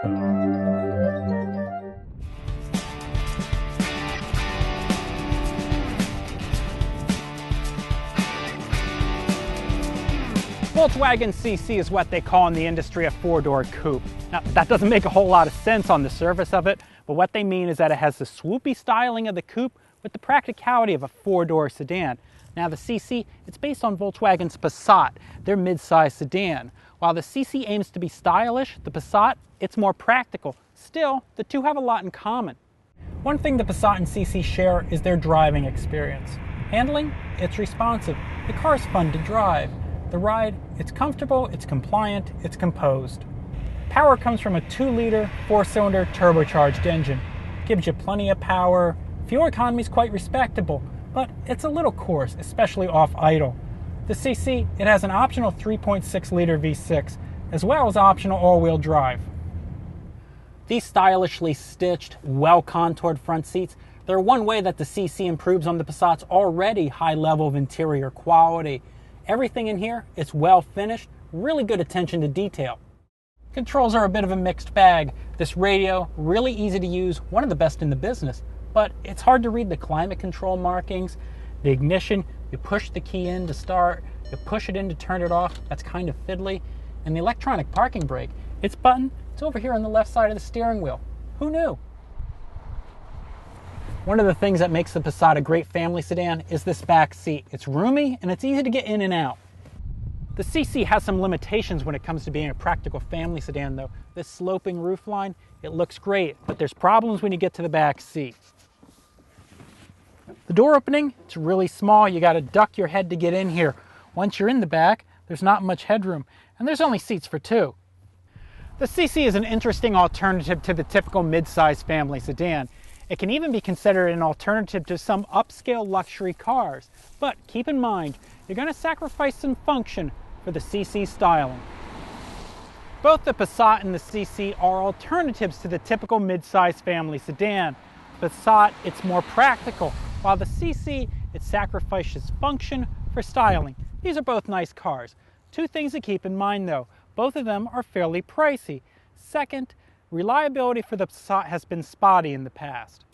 Volkswagen CC is what they call in the industry a four-door coupe. Now, that doesn't make a whole lot of sense on the surface of it, but what they mean is that it has the swoopy styling of the coupe with the practicality of a four-door sedan. Now, the CC, it's based on Volkswagen's Passat, their mid-size sedan. While the CC aims to be stylish, the Passat, it's more practical. Still, the two have a lot in common. One thing the Passat and CC share is their driving experience. Handling, it's responsive. The car's fun to drive. The ride, it's comfortable, it's compliant, it's composed. Power comes from a 2-liter, 4-cylinder turbocharged engine. Gives you plenty of power. Fuel economy is quite respectable, but it's a little coarse, especially off idle. The CC, it has an optional 3.6-liter V6, as well as optional all-wheel drive. These stylishly stitched, well-contoured front seats, they're one way that the CC improves on the Passat's already high level of interior quality. Everything in here, it's well finished, really good attention to detail. Controls are a bit of a mixed bag. This radio, really easy to use, one of the best in the business, but it's hard to read the climate control markings. The ignition, you push the key in to start, you push it in to turn it off, that's kind of fiddly. And the electronic parking brake, its button, it's over here on the left side of the steering wheel. Who knew? One of the things that makes the Passat a great family sedan is this back seat. It's roomy and it's easy to get in and out. The CC has some limitations when it comes to being a practical family sedan though. This sloping roofline, it looks great, but there's problems when you get to the back seat. The door opening, it's really small. You got to duck your head to get in here. Once you're in the back, there's not much headroom, and there's only seats for two. The CC is an interesting alternative to the typical mid-size family sedan. It can even be considered an alternative to some upscale luxury cars. But keep in mind, you're going to sacrifice some function for the CC styling. Both the Passat and the CC are alternatives to the typical mid-size family sedan. Passat, it's more practical, while the CC, it sacrifices function for styling. These are both nice cars. Two things to keep in mind though, both of them are fairly pricey. Second, reliability for the Passat has been spotty in the past.